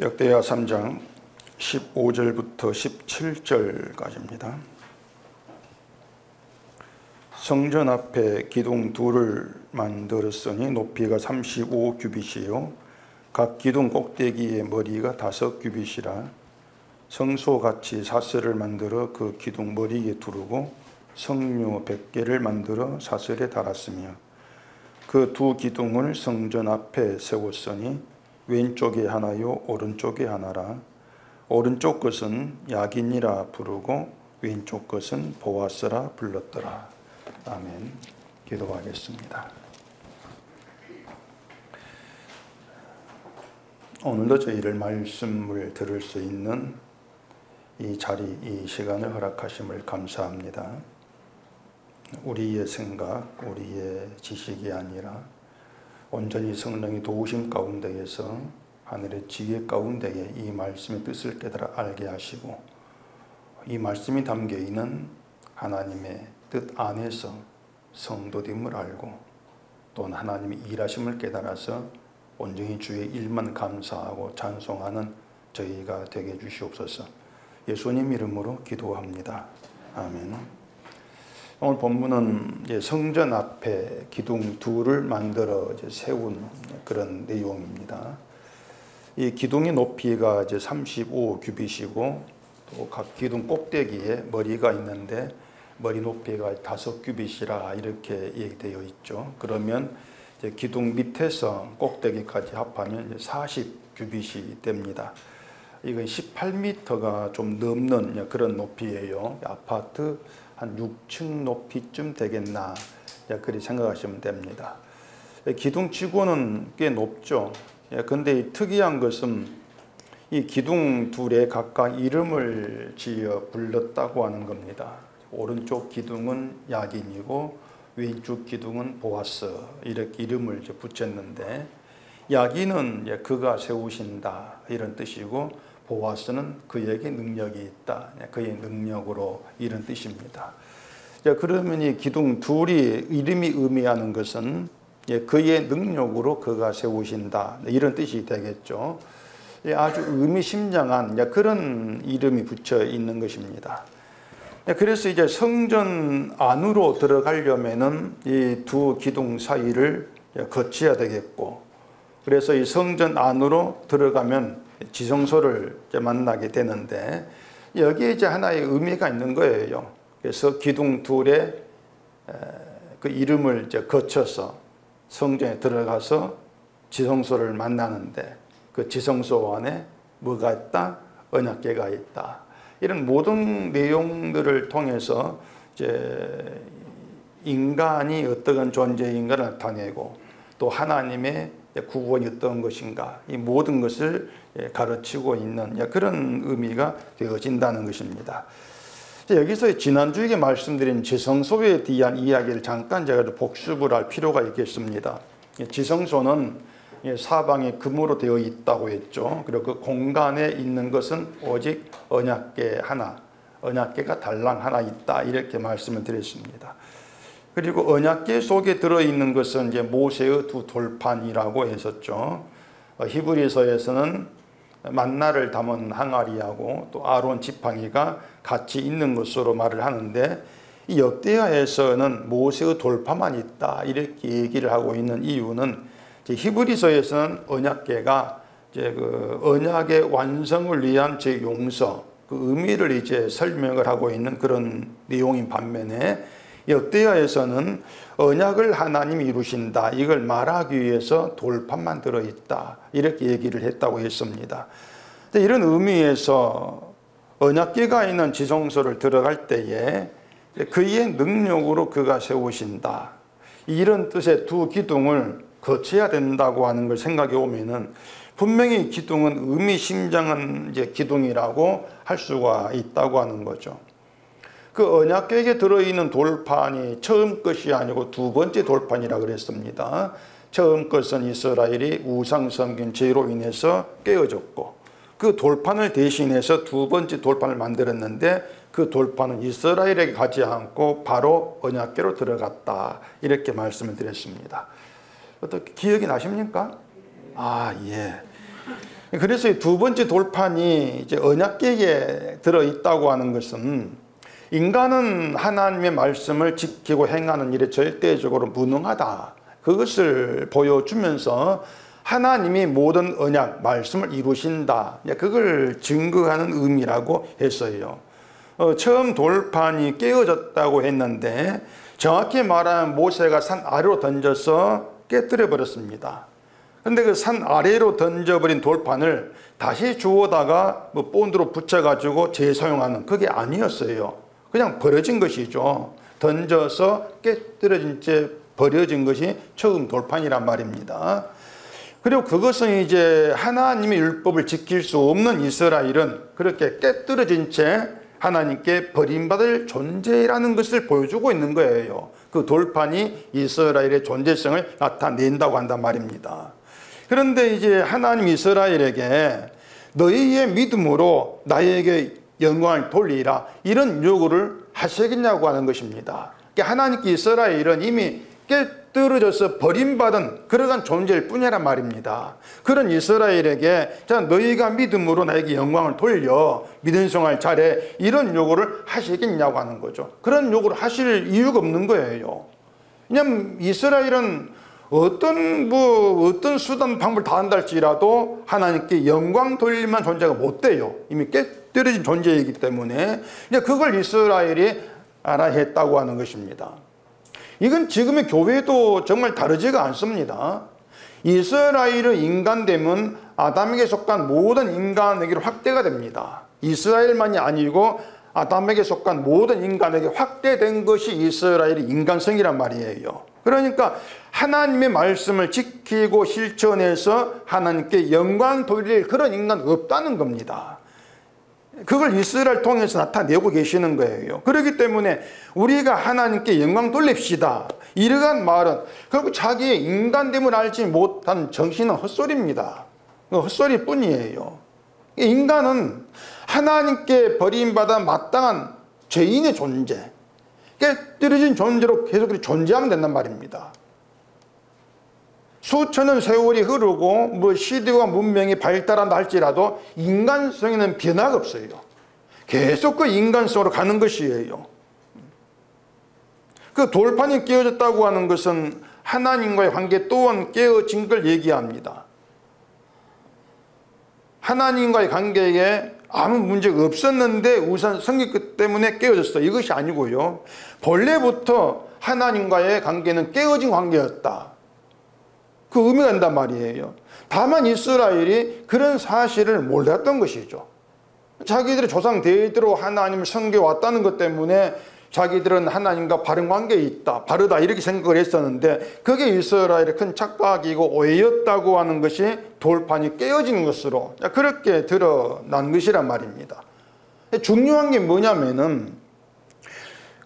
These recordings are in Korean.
역대하 3장 15절부터 17절까지입니다. 성전 앞에 기둥 둘을 만들었으니 높이가 35 규빗이요 각 기둥 꼭대기의 머리가 5 규빗이라 성소같이 사슬을 만들어 그 기둥 머리에 두르고 성류 100개를 만들어 사슬에 달았으며 그 두 기둥을 성전 앞에 세웠으니 왼쪽에 하나요 오른쪽에 하나라. 오른쪽 것은 야긴이라 부르고 왼쪽 것은 보아스라 불렀더라. 아멘. 기도하겠습니다. 오늘도 저희를 말씀을 들을 수 있는 이 자리, 이 시간을 허락하심을 감사합니다. 우리의 생각, 우리의 지식이 아니라 온전히 성령의 도우심 가운데에서 하늘의 지혜 가운데에 이 말씀의 뜻을 깨달아 알게 하시고 이 말씀이 담겨있는 하나님의 뜻 안에서 성도됨을 알고 또 하나님의 일하심을 깨달아서 온전히 주의 일만 감사하고 찬송하는 저희가 되게 해주시옵소서. 예수님 이름으로 기도합니다. 아멘. 오늘 본문은 성전 앞에 기둥 둘을 만들어 세운 그런 내용입니다. 이 기둥의 높이가 35 규빗이고 또 각 기둥 꼭대기에 머리가 있는데 머리 높이가 5 규빗이라 이렇게 얘기되어 있죠. 그러면 기둥 밑에서 꼭대기까지 합하면 40 규빗이 됩니다. 이건 18m가 좀 넘는 그런 높이예요. 아파트 한 6층 높이쯤 되겠나 그렇게 생각하시면 됩니다. 기둥치고는 꽤 높죠. 그런데 특이한 것은 이 기둥 둘에 각각 이름을 지어 불렀다고 하는 겁니다. 오른쪽 기둥은 야긴이고 왼쪽 기둥은 보아스 이렇게 이름을 붙였는데 야긴은 그가 세우신다 이런 뜻이고 보아스는 그에게 능력이 있다. 그의 능력으로 이런 뜻입니다. 그러면 이 기둥 둘이 이름이 의미하는 것은 그의 능력으로 그가 세우신다. 이런 뜻이 되겠죠. 아주 의미심장한 그런 이름이 붙여 있는 것입니다. 그래서 이제 성전 안으로 들어가려면은 이 두 기둥 사이를 거쳐야 되겠고, 그래서 이 성전 안으로 들어가면 지성소를 만나게 되는데 여기에 이제 하나의 의미가 있는 거예요. 그래서 기둥 둘의 그 이름을 이제 거쳐서 성전에 들어가서 지성소를 만나는데 그 지성소 안에 뭐가 있다? 언약궤가 있다. 이런 모든 내용들을 통해서 이제 인간이 어떤 존재인가를 나타내고 또 하나님의 구원이 어떤 것인가 이 모든 것을 가르치고 있는 그런 의미가 되어진다는 것입니다. 여기서 지난주에 말씀드린 지성소에 대한 이야기를 잠깐 제가 복습을 할 필요가 있겠습니다. 지성소는 사방에 금으로 되어 있다고 했죠. 그리고 그 공간에 있는 것은 오직 언약궤 하나, 언약궤가 달랑 하나 있다 이렇게 말씀을 드렸습니다. 그리고 언약궤 속에 들어있는 것은 이제 모세의 두 돌판이라고 했었죠. 히브리서에서는 만나를 담은 항아리하고 또 아론 지팡이가 같이 있는 것으로 말을 하는데 이 역대하에서는 모세의 돌판만 있다 이렇게 얘기를 하고 있는 이유는 히브리서에서는 언약궤가 이제 그 언약의 완성을 위한 제 용서 그 의미를 이제 설명을 하고 있는 그런 내용인 반면에 역대하에서는 언약을 하나님이 이루신다 이걸 말하기 위해서 돌판만 들어있다 이렇게 얘기를 했다고 했습니다. 이런 의미에서 언약궤가 있는 지성소를 들어갈 때에 그의 능력으로 그가 세우신다 이런 뜻의 두 기둥을 거쳐야 된다고 하는 걸 생각해 보면은 분명히 기둥은 의미심장한 이제 기둥이라고 할 수가 있다고 하는 거죠. 그 언약궤에 들어있는 돌판이 처음 것이 아니고 두 번째 돌판이라 그랬습니다. 처음 것은 이스라엘이 우상 섬긴 죄로 인해서 깨어졌고 그 돌판을 대신해서 두 번째 돌판을 만들었는데 그 돌판은 이스라엘에게 가지 않고 바로 언약궤로 들어갔다 이렇게 말씀을 드렸습니다. 어떻게 기억이 나십니까? 아, 예. 그래서 이 두 번째 돌판이 이제 언약궤에 들어있다고 하는 것은 인간은 하나님의 말씀을 지키고 행하는 일에 절대적으로 무능하다. 그것을 보여주면서 하나님이 모든 언약, 말씀을 이루신다. 그걸 증거하는 의미라고 했어요. 처음 돌판이 깨어졌다고 했는데 정확히 말하면 모세가 산 아래로 던져서 깨뜨려 버렸습니다. 근데 그 산 아래로 던져버린 돌판을 다시 주워다가 뭐 본드로 붙여가지고 재사용하는 그게 아니었어요. 그냥 버려진 것이죠. 던져서 깨뜨려진 채 버려진 것이 처음 돌판이란 말입니다. 그리고 그것은 이제 하나님의 율법을 지킬 수 없는 이스라엘은 그렇게 깨뜨려진 채 하나님께 버림받을 존재라는 것을 보여주고 있는 거예요. 그 돌판이 이스라엘의 존재성을 나타낸다고 한단 말입니다. 그런데 이제 하나님 이스라엘에게 너희의 믿음으로 나에게 영광을 돌리라 이런 요구를 하시겠냐고 하는 것입니다. 그러니까 하나님께 이스라엘은 이미 깨뜨려져서 버림받은 그러한 존재일 뿐이란 말입니다. 그런 이스라엘에게 자 너희가 믿음으로 나에게 영광을 돌려 믿음 생활 잘해 이런 요구를 하시겠냐고 하는 거죠. 그런 요구를 하실 이유가 없는 거예요. 왜냐하면 이스라엘은 어떤 수단 방법을 다 한다 할지라도 하나님께 영광 돌릴만 존재가 못 돼요. 이미 깨뜨려진 존재이기 때문에 그걸 이스라엘이 알아야 했다고 하는 것입니다. 이건 지금의 교회도 정말 다르지가 않습니다. 이스라엘의 인간됨은 아담에게 속한 모든 인간에게로 확대가 됩니다. 이스라엘만이 아니고 아담에게 속한 모든 인간에게 확대된 것이 이스라엘의 인간성이란 말이에요. 그러니까 하나님의 말씀을 지키고 실천해서 하나님께 영광 돌릴 그런 인간 없다는 겁니다. 그걸 이스라엘 통해서 나타내고 계시는 거예요. 그렇기 때문에 우리가 하나님께 영광 돌립시다. 이러한 말은 결국 자기의 인간됨을 알지 못한 정신은 헛소리입니다. 헛소리 뿐이에요. 인간은 하나님께 버림받아 마땅한 죄인의 존재, 깨뜨려진 존재로 계속 존재하면 된단 말입니다. 수천년 세월이 흐르고 뭐 시대와 문명이 발달한다 할지라도 인간성에는 변화가 없어요. 계속 그 인간성으로 가는 것이에요. 그 돌판이 깨어졌다고 하는 것은 하나님과의 관계 또한 깨어진 걸 얘기합니다. 하나님과의 관계에 아무 문제가 없었는데 우선 성격 때문에 깨어졌어. 이것이 아니고요. 본래부터 하나님과의 관계는 깨어진 관계였다. 그 의미가 된단 말이에요. 다만 이스라엘이 그런 사실을 몰랐던 것이죠. 자기들의 조상 대대로 하나님을 섬겨왔다는 것 때문에 자기들은 하나님과 바른 관계에 있다, 바르다 이렇게 생각을 했었는데 그게 이스라엘의 큰 착각이고 오해였다고 하는 것이 돌판이 깨어지는 것으로 그렇게 드러난 것이란 말입니다. 중요한 게 뭐냐면은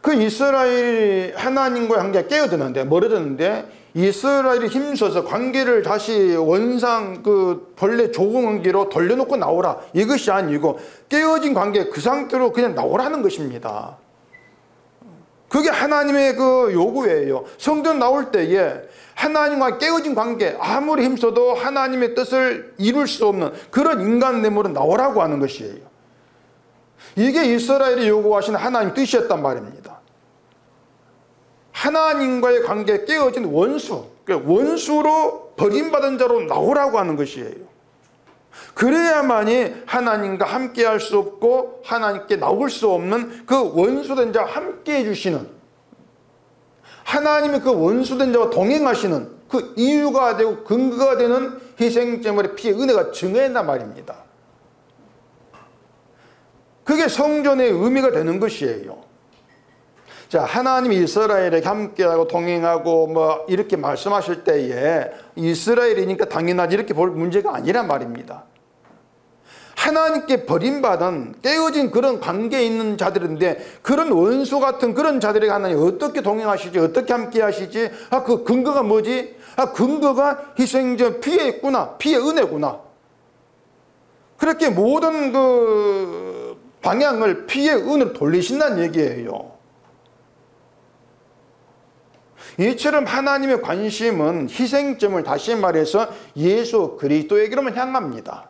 그 이스라엘이 하나님과의 관계가 깨어드는데 멀어졌는데 이스라엘이 힘써서 관계를 다시 원상 그 본래 좋은 관계로 돌려놓고 나오라 이것이 아니고 깨어진 관계 그 상태로 그냥 나오라는 것입니다. 그게 하나님의 그 요구예요. 성전 나올 때에 하나님과 깨어진 관계 아무리 힘써도 하나님의 뜻을 이룰 수 없는 그런 인간됨으로 나오라고 하는 것이에요. 이게 이스라엘이 요구하신 하나님 뜻이었단 말입니다. 하나님과의 관계에 깨어진 원수, 원수로 버림받은 자로 나오라고 하는 것이에요. 그래야만이 하나님과 함께 할 수 없고 하나님께 나올 수 없는 그 원수된 자와 함께 해주시는 하나님의 그 원수된 자와 동행하시는 그 이유가 되고 근거가 되는 희생제물의 피의 은혜가 증거한단 말입니다. 그게 성전의 의미가 되는 것이에요. 자, 하나님이 이스라엘에게 함께하고 동행하고 뭐 이렇게 말씀하실 때에 이스라엘이니까 당연하지 이렇게 볼 문제가 아니란 말입니다. 하나님께 버림받은 깨어진 그런 관계에 있는 자들인데 그런 원수 같은 그런 자들에게 하나님 어떻게 동행하시지 어떻게 함께 하시지 그 근거가 뭐지? 근거가 희생전 피에 있구나. 피의 은혜구나. 그렇게 모든 그 방향을 피의 은혜로 돌리신다는 얘기예요. 이처럼 하나님의 관심은 희생점을 다시 말해서 예수 그리스도에게로만 향합니다.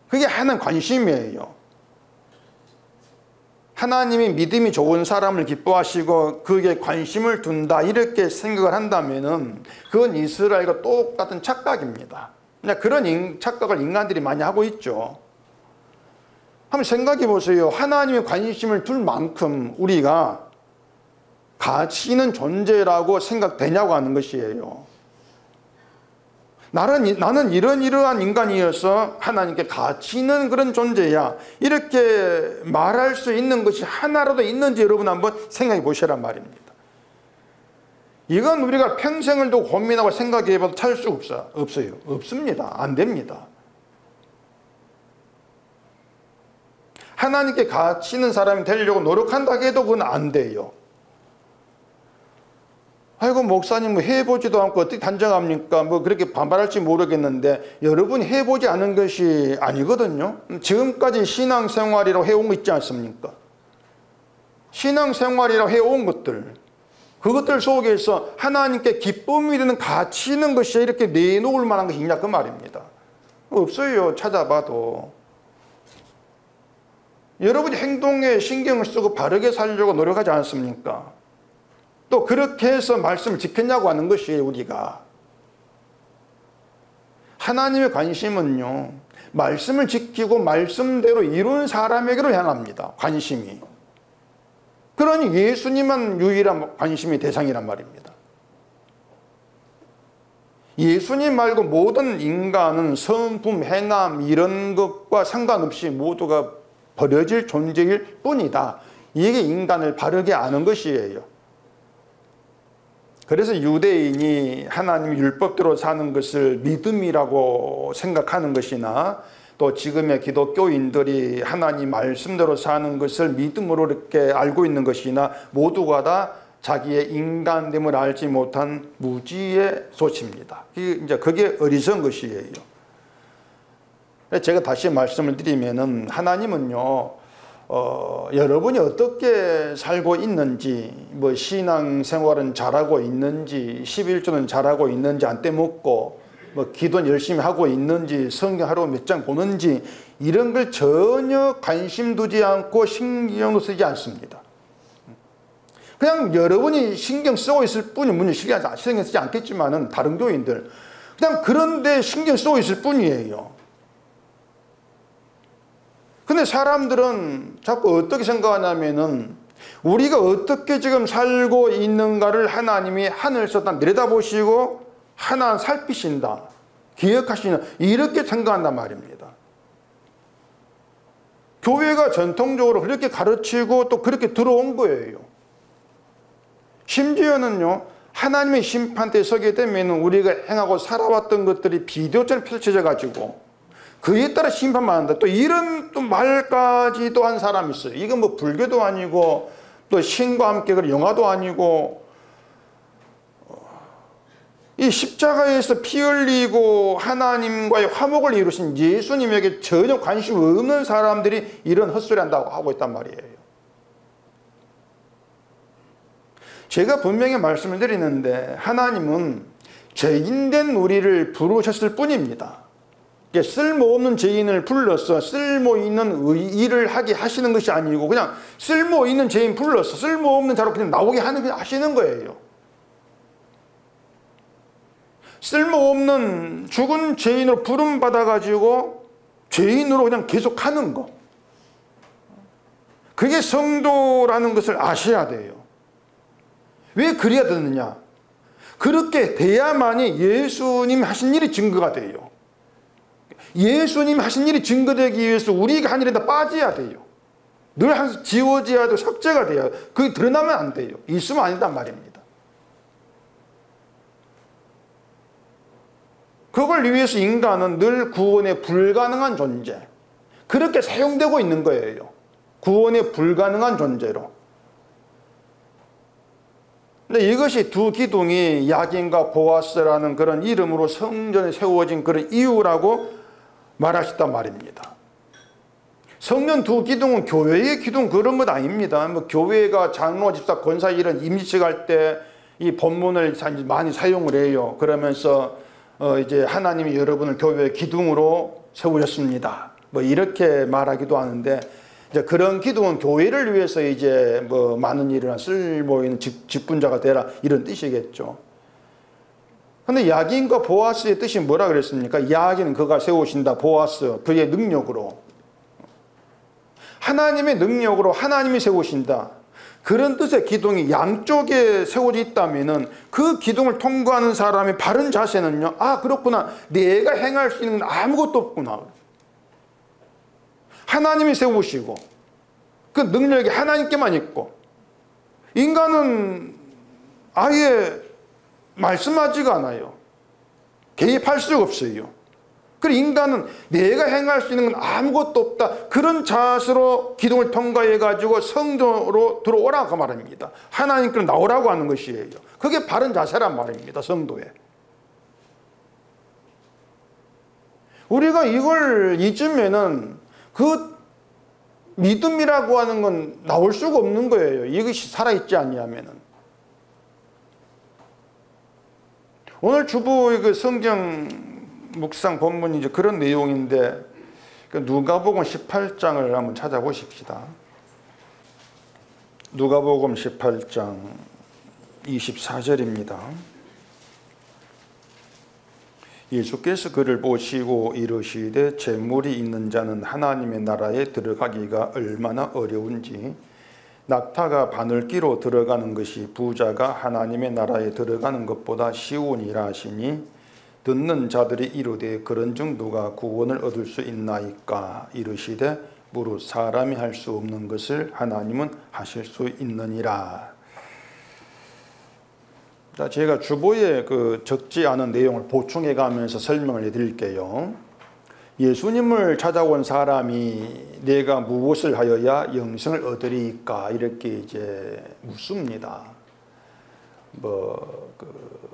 그게 하나님 관심이에요. 하나님이 믿음이 좋은 사람을 기뻐하시고 그게 관심을 둔다 이렇게 생각을 한다면은 그건 이스라엘과 똑같은 착각입니다. 그런 착각을 인간들이 많이 하고 있죠. 한번 생각해 보세요. 하나님의 관심을 둘 만큼 우리가 가치 있는 존재라고 생각되냐고 하는 것이에요. 나는 이러한 인간이어서 하나님께 가치 있는 그런 존재야, 이렇게 말할 수 있는 것이 하나라도 있는지 여러분 한번 생각해 보시란 말입니다. 이건 우리가 평생을 두고 고민하고 생각해 봐도 찾을 수 없어요. 없습니다. 안 됩니다. 하나님께 가치 있는 사람이 되려고 노력한다 해도 그건 안 돼요. 아이고 목사님 뭐 해보지도 않고 어떻게 단정합니까? 뭐 그렇게 반발할지 모르겠는데 여러분이 해보지 않은 것이 아니거든요. 지금까지 신앙생활이라고 해온 거 있지 않습니까? 신앙생활이라고 해온 것들, 그것들 속에서 하나님께 기쁨이 되는 가치 있는 것이 이렇게 내놓을 만한 것이 있냐 그 말입니다. 없어요. 찾아봐도. 여러분이 행동에 신경을 쓰고 바르게 살려고 노력하지 않습니까? 또 그렇게 해서 말씀을 지켰냐고 하는 것이에요. 우리가 하나님의 관심은요, 말씀을 지키고 말씀대로 이룬 사람에게로 향합니다. 관심이. 그러니 예수님만 유일한 관심의 대상이란 말입니다. 예수님 말고 모든 인간은 성품, 행함 이런 것과 상관없이 모두가 버려질 존재일 뿐이다. 이게 인간을 바르게 아는 것이에요. 그래서 유대인이 하나님 율법대로 사는 것을 믿음이라고 생각하는 것이나 또 지금의 기독교인들이 하나님 말씀대로 사는 것을 믿음으로 이렇게 알고 있는 것이나 모두가 다 자기의 인간됨을 알지 못한 무지의 소치입니다. 이제 그게 어리석은 것이에요. 제가 다시 말씀을 드리면은 하나님은요, 여러분이 어떻게 살고 있는지, 뭐 신앙생활은 잘하고 있는지, 11조는 잘하고 있는지 안 떼먹고, 뭐 기도는 열심히 하고 있는지, 성경 하루 몇 장 보는지 이런 걸 전혀 관심 두지 않고 신경도 쓰지 않습니다. 그냥 여러분이 신경 쓰고 있을 뿐이, 물론 신경 쓰지 않겠지만은 다른 교인들 그냥 그런데 신경 쓰고 있을 뿐이에요. 근데 사람들은 자꾸 어떻게 생각하냐면은 우리가 어떻게 지금 살고 있는가를 하나님이 하늘에서 다 내려다보시고 하나 살피신다, 기억하시는, 이렇게 생각한단 말입니다. 교회가 전통적으로 그렇게 가르치고 또 그렇게 들어온 거예요. 심지어는요, 하나님의 심판대에 서게 되면 우리가 행하고 살아왔던 것들이 비디오처럼 펼쳐져 가지고 그에 따라 심판받는다, 또 이런 또 말까지도 한 사람이 있어요. 이건 뭐 불교도 아니고 또 신과 함께 그 영화도 아니고, 이 십자가에서 피 흘리고 하나님과의 화목을 이루신 예수님에게 전혀 관심 없는 사람들이 이런 헛소리 한다고 하고 있단 말이에요. 제가 분명히 말씀을 드리는데 하나님은 죄인된 우리를 부르셨을 뿐입니다. 쓸모없는 죄인을 불러서 쓸모있는 일을 하게 하시는 것이 아니고 그냥 쓸모있는 죄인 불러서 쓸모없는 자로 그냥 나오게 하시는 거예요. 쓸모없는 죽은 죄인으로 부름받아가지고 죄인으로 그냥 계속 하는 거, 그게 성도라는 것을 아셔야 돼요. 왜 그래야 되느냐? 그렇게 돼야만이 예수님 하신 일이 증거가 돼요. 예수님 하신 일이 증거되기 위해서 우리가 한 일에다 빠져야 돼요. 늘 항상 지워져야 되고 삭제가 돼요. 그게 드러나면 안 돼요. 있으면 아니단 말입니다. 그걸 위해서 인간은 늘 구원에 불가능한 존재, 그렇게 사용되고 있는 거예요. 구원에 불가능한 존재로. 근데 이것이 두 기둥이 야긴과 보아스라는 그런 이름으로 성전에 세워진 그런 이유라고 말하셨단 말입니다. 성전 두 기둥은 교회의 기둥 그런 것 아닙니다. 뭐 교회가 장로, 집사, 권사 이런 임시직 할 때 이 본문을 많이 사용을 해요. 그러면서 이제 하나님이 여러분을 교회의 기둥으로 세우셨습니다. 뭐 이렇게 말하기도 하는데, 이제 그런 기둥은 교회를 위해서 이제 뭐 많은 일을 쓸모 있는 직분자가 되라, 이런 뜻이겠죠. 근데 야긴과 보아스의 뜻이 뭐라 그랬습니까? 야긴은 그가 세우신다, 보아스 그의 능력으로, 하나님의 능력으로 하나님이 세우신다, 그런 뜻의 기둥이 양쪽에 세워져 있다면은 그 기둥을 통과하는 사람의 바른 자세는요, 아 그렇구나, 내가 행할 수 있는 건 아무것도 없구나. 하나님이 세우시고 그 능력이 하나님께만 있고, 인간은 아예 말씀하지가 않아요. 개입할 수가 없어요. 그리고 인간은 내가 행할 수 있는 건 아무것도 없다, 그런 자세로 기둥을 통과해 가지고 성도로 들어오라고 말합니다. 하나님께로 나오라고 하는 것이에요. 그게 바른 자세란 말입니다. 성도에. 우리가 이걸 잊으면은 그 믿음이라고 하는 건 나올 수가 없는 거예요. 이것이 살아있지 아니하면은. 오늘 주보의 그 성경 묵상 본문이 이제 그런 내용인데, 누가복음 18장을 한번 찾아보십시다. 누가복음 18장 24절입니다. 예수께서 그를 보시고 이르시되 재물이 있는 자는 하나님의 나라에 들어가기가 얼마나 어려운지, 낙타가 바늘기로 들어가는 것이 부자가 하나님의 나라에 들어가는 것보다 쉬우니라 하시니, 듣는 자들이 이르되 그런 중 누가 구원을 얻을 수 있나이까? 이르시되 무릇 사람이 할 수 없는 것을 하나님은 하실 수 있느니라. 자, 제가 주보에 그 적지 않은 내용을 보충해 가면서 설명을 해드릴게요. 예수님을 찾아온 사람이 내가 무엇을 하여야 영생을 얻으리까? 이렇게 이제 묻습니다.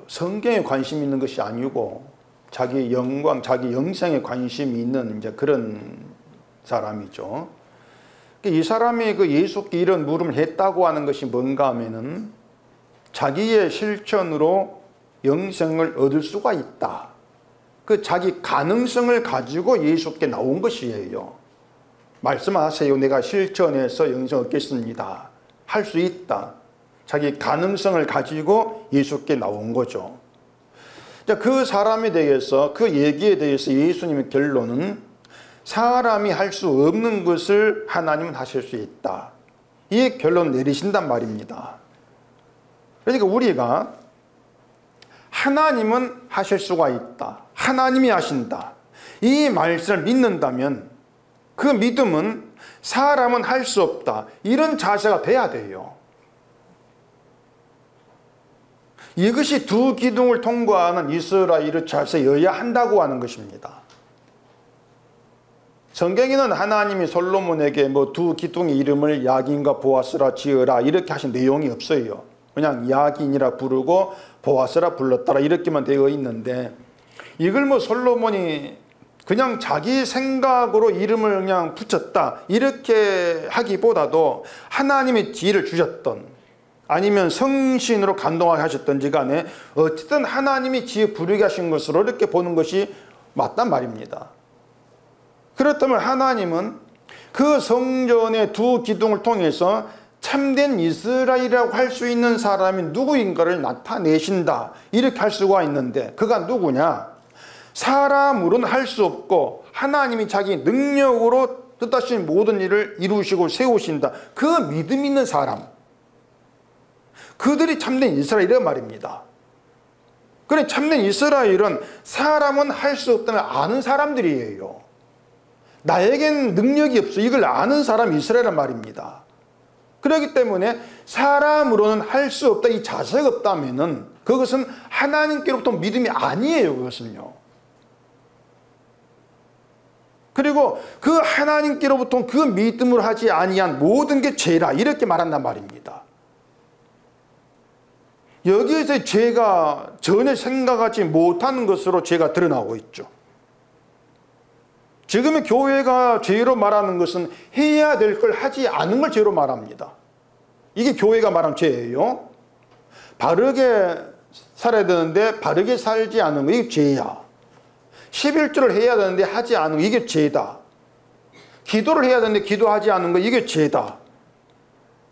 성경에 관심 있는 것이 아니고 자기 영광, 자기 영생에 관심이 있는 이제 그런 사람이죠. 이 사람이 그 예수께 이런 물음을 했다고 하는 것이 뭔가 하면은 자기의 실천으로 영생을 얻을 수가 있다, 그 자기 가능성을 가지고 예수께 나온 것이에요. 말씀하세요. 내가 실천해서 영생 얻겠습니다. 할 수 있다. 자기 가능성을 가지고 예수께 나온 거죠. 그 사람에 대해서, 그 얘기에 대해서 예수님의 결론은 사람이 할 수 없는 것을 하나님은 하실 수 있다, 이 결론을 내리신단 말입니다. 그러니까 우리가 하나님은 하실 수가 있다, 하나님이 하신다, 이 말씀을 믿는다면 그 믿음은 사람은 할 수 없다, 이런 자세가 돼야 돼요. 이것이 두 기둥을 통과하는 이스라엘의 자세여야 한다고 하는 것입니다. 성경에는 하나님이 솔로몬에게 뭐 두 기둥의 이름을 야긴과 보아스라 지으라 이렇게 하신 내용이 없어요. 그냥 야긴이라 부르고 보아스라 불렀더라 이렇게만 되어 있는데, 이걸 뭐 솔로몬이 그냥 자기 생각으로 이름을 그냥 붙였다 이렇게 하기보다도 하나님의 지혜를 주셨던, 아니면 성신으로 감동하게 하셨던지 간에 어쨌든 하나님이 지혜 부르게 하신 것으로 이렇게 보는 것이 맞단 말입니다. 그렇다면 하나님은 그 성전의 두 기둥을 통해서 참된 이스라엘이라고 할 수 있는 사람이 누구인가를 나타내신다 이렇게 할 수가 있는데, 그가 누구냐? 사람으로는 할 수 없고 하나님이 자기 능력으로 뜻하신 모든 일을 이루시고 세우신다, 그 믿음 있는 사람, 그들이 참된 이스라엘이란 말입니다. 그래, 참된 이스라엘은 사람은 할 수 없다는 아는 사람들이에요. 나에겐 능력이 없어, 이걸 아는 사람이 이스라엘이란 말입니다. 그렇기 때문에 사람으로는 할 수 없다, 이 자세가 없다면은 그것은 하나님께로부터 믿음이 아니에요. 그것은요. 그리고 그 하나님께로부터 그 믿음으로 하지 아니한 모든 게 죄라 이렇게 말한단 말입니다. 여기에서 죄가 전혀 생각하지 못하는 것으로 죄가 드러나고 있죠. 지금의 교회가 죄로 말하는 것은 해야 될 걸 하지 않은 걸 죄로 말합니다. 이게 교회가 말하는 죄예요. 바르게 살아야 되는데 바르게 살지 않은 거, 이게 죄야. 11조를 해야 되는데 하지 않은 거, 이게 죄다. 기도를 해야 되는데 기도하지 않는 거, 이게 죄다.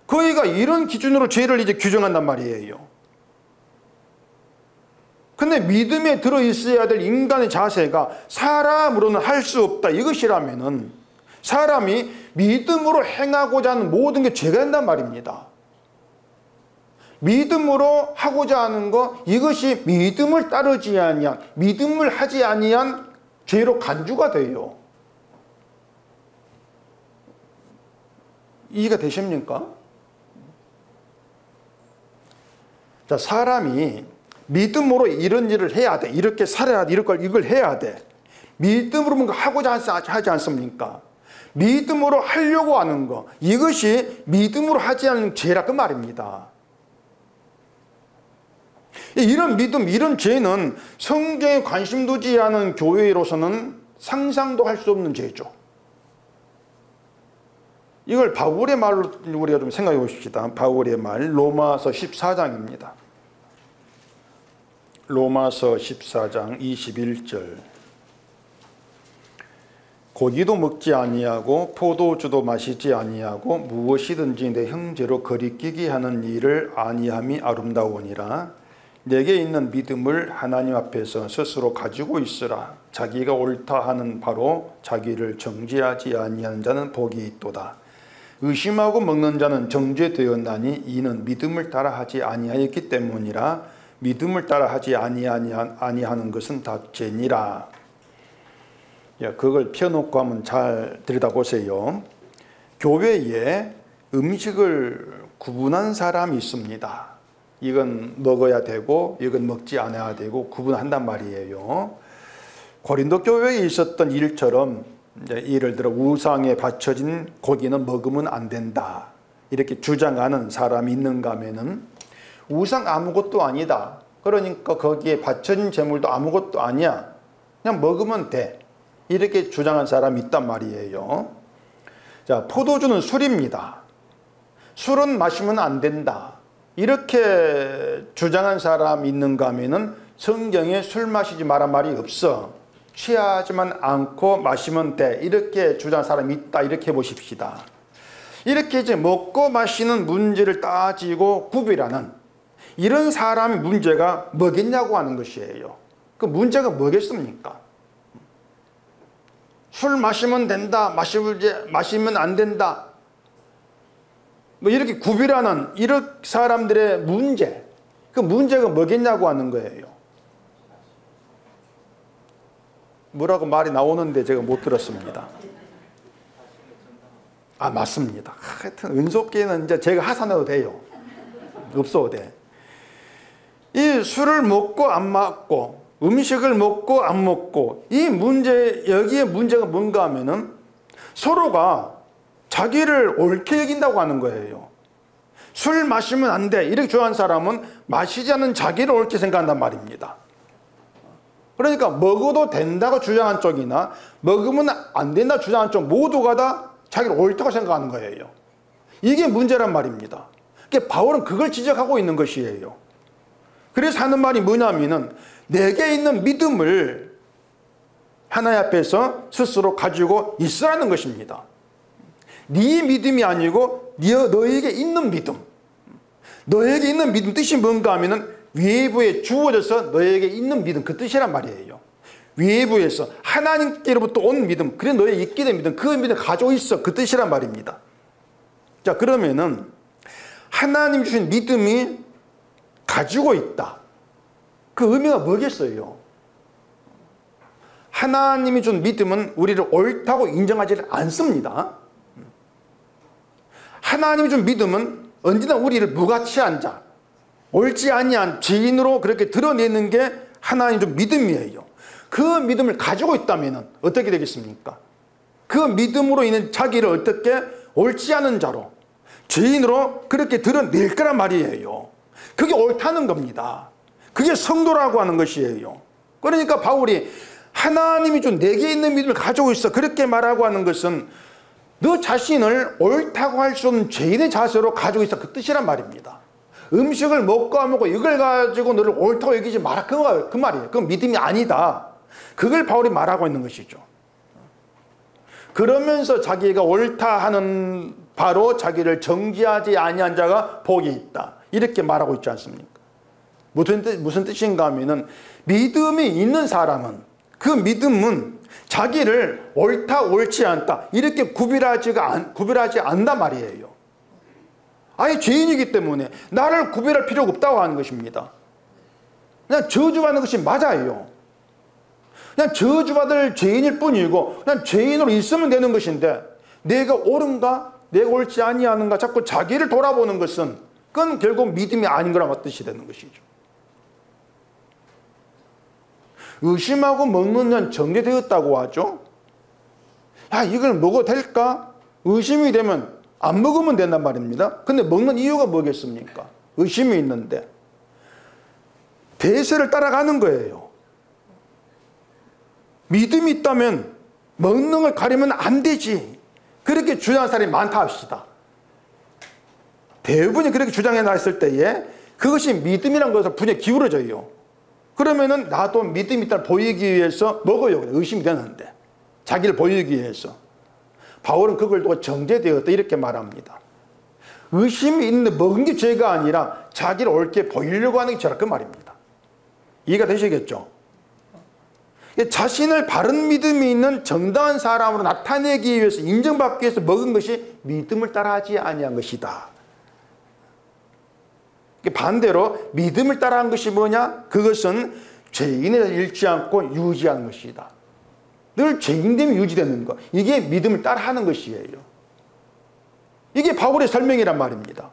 거기가 이런 기준으로 죄를 이제 규정한단 말이에요. 근데 믿음에 들어있어야 될 인간의 자세가 사람으로는 할 수 없다, 이것이라면은 사람이 믿음으로 행하고자 하는 모든 게 죄가 된단 말입니다. 믿음으로 하고자 하는 거, 이것이 믿음을 따르지 아니한, 믿음을 하지 아니한 죄로 간주가 돼요. 이해가 되십니까? 자, 사람이 믿음으로 이런 일을 해야 돼, 이렇게 살아야 돼, 이걸 해야 돼, 믿음으로 뭔가 하고자 하지 않습니까? 믿음으로 하려고 하는 거, 이것이 믿음으로 하지 않는 죄라 그 말입니다. 이런 믿음, 이런 죄는 성경에 관심 두지 않은 교회로서는 상상도 할 수 없는 죄죠. 이걸 바울의 말로 우리가 좀 생각해 보십시다. 바울의 말, 로마서 14장입니다. 로마서 14장 21절. 고기도 먹지 아니하고 포도주도 마시지 아니하고 무엇이든지 내 형제로 거리끼게 하는 일을 아니함이 아름다우니라. 내게 있는 믿음을 하나님 앞에서 스스로 가지고 있으라. 자기가 옳다 하는 바로 자기를 정죄하지 아니하는 자는 복이 있도다. 의심하고 먹는 자는 정죄되었나니 이는 믿음을 따라 하지 아니하였기 때문이라. 믿음을 따라 하지 아니하는 것은 다 죄니라. 그걸 펴놓고 한번 잘 들여다보세요. 교회에 음식을 구분한 사람이 있습니다. 이건 먹어야 되고 이건 먹지 않아야 되고 구분한단 말이에요. 고린도 교회에 있었던 일처럼 예를 들어 우상에 바쳐진 고기는 먹으면 안 된다, 이렇게 주장하는 사람이 있는가 하면은 우상 아무것도 아니다, 그러니까 거기에 바쳐진 제물도 아무것도 아니야, 그냥 먹으면 돼, 이렇게 주장한 사람이 있단 말이에요. 자, 포도주는 술입니다. 술은 마시면 안 된다, 이렇게 주장한 사람이 있는가 하면은 성경에 술 마시지 마란 말이 없어. 취하지만 않고 마시면 돼, 이렇게 주장한 사람이 있다, 이렇게 보십시다. 이렇게 이제 먹고 마시는 문제를 따지고 구별하는 이런 사람의 문제가 뭐겠냐고 하는 것이에요. 그 문제가 뭐겠습니까? 술 마시면 된다, 마시면 안 된다, 뭐 이렇게 구별하는 이런 사람들의 문제, 그 문제가 뭐겠냐고 하는 거예요. 뭐라고 말이 나오는데 제가 못 들었습니다. 아, 맞습니다. 하여튼 은속계는 이제 제가 하산해도 돼요. 없어도 돼. 이 술을 먹고 안 먹고, 음식을 먹고 안 먹고, 이 문제, 여기에 문제가 뭔가 하면은 서로가 자기를 옳게 여긴다고 하는 거예요. 술 마시면 안 돼, 이렇게 주장하는 사람은 마시지 않는 자기를 옳게 생각한단 말입니다. 그러니까 먹어도 된다고 주장한 쪽이나 먹으면 안 된다 주장한 쪽 모두가 다 자기를 옳다고 생각하는 거예요. 이게 문제란 말입니다. 그러니까 바울은 그걸 지적하고 있는 것이에요. 그래서 하는 말이 뭐냐면은 내게 있는 믿음을 하나님 앞에서 스스로 가지고 있으라는 것입니다. 네 믿음이 아니고 너에게 있는 믿음. 너에게 있는 믿음 뜻이 뭔가 하면은 외부에 주어져서 너에게 있는 믿음, 그 뜻이란 말이에요. 외부에서 하나님께로부터 온 믿음, 그래 너에게 있게 된 믿음, 그 믿음 가지고 있어, 그 뜻이란 말입니다. 자, 그러면은 하나님 주신 믿음이 가지고 있다, 그 의미가 뭐겠어요? 하나님이 준 믿음은 우리를 옳다고 인정하지 않습니다. 하나님이 준 믿음은 언제나 우리를 무가치한 자, 옳지 아니한 죄인으로 그렇게 드러내는 게 하나님 준 믿음이에요. 그 믿음을 가지고 있다면 어떻게 되겠습니까? 그 믿음으로 인해 자기를 어떻게 옳지 않은 자로, 죄인으로 그렇게 드러낼 거란 말이에요. 그게 옳다는 겁니다. 그게 성도라고 하는 것이에요. 그러니까 바울이 하나님이 준 내게 있는 믿음을 가지고 있어, 그렇게 말하고 하는 것은 너 자신을 옳다고 할 수 없는 죄인의 자세로 가지고 있어, 그 뜻이란 말입니다. 음식을 먹고 안 먹고 이걸 가지고 너를 옳다고 여기지 마라, 그 말이에요. 그건 믿음이 아니다. 그걸 바울이 말하고 있는 것이죠. 그러면서 자기가 옳다 하는 바로 자기를 정지하지 아니한 자가 복이 있다. 이렇게 말하고 있지 않습니까? 무슨 뜻인가 하면은 믿음이 있는 사람은 그 믿음은 자기를 옳다 옳지 않다 이렇게 구별하지 않는단 말이에요. 아예 죄인이기 때문에 나를 구별할 필요가 없다고 하는 것입니다. 그냥 저주받는 것이 맞아요. 그냥 저주받을 죄인일 뿐이고 그냥 죄인으로 있으면 되는 것인데 내가 옳은가 내가 옳지 아니하는가 자꾸 자기를 돌아보는 것은 그건 결국 믿음이 아닌 거랑 뜻이 되는 것이죠. 의심하고 먹는 년 정죄되었다고 하죠. 야, 이걸 먹어도 될까? 의심이 되면 안 먹으면 된단 말입니다. 근데 먹는 이유가 뭐겠습니까? 의심이 있는데 대세를 따라가는 거예요. 믿음이 있다면 먹는 걸 가리면 안 되지. 그렇게 주장하는 사람이 많다 합시다. 대부분이 그렇게 주장해 놨을 때에 그것이 믿음이라는 것을 분에 기울어져요. 그러면은 나도 믿음이 있다를 보이기 위해서 먹어요. 의심이 되는데 자기를 보이기 위해서. 바울은 그걸 두고 정죄되었다 이렇게 말합니다. 의심이 있는데 먹은 게 죄가 아니라 자기를 옳게 보이려고 하는 게 죄라 그 말입니다. 이해가 되시겠죠? 자신을 바른 믿음이 있는 정당한 사람으로 나타내기 위해서 인정받기 위해서 먹은 것이 믿음을 따라하지 아니한 것이다. 반대로 믿음을 따라한 것이 뭐냐? 그것은 죄인에 잃지 않고 유지하는 것이다. 늘 죄인됨이 유지되는 것. 이게 믿음을 따라하는 것이에요. 이게 바울의 설명이란 말입니다.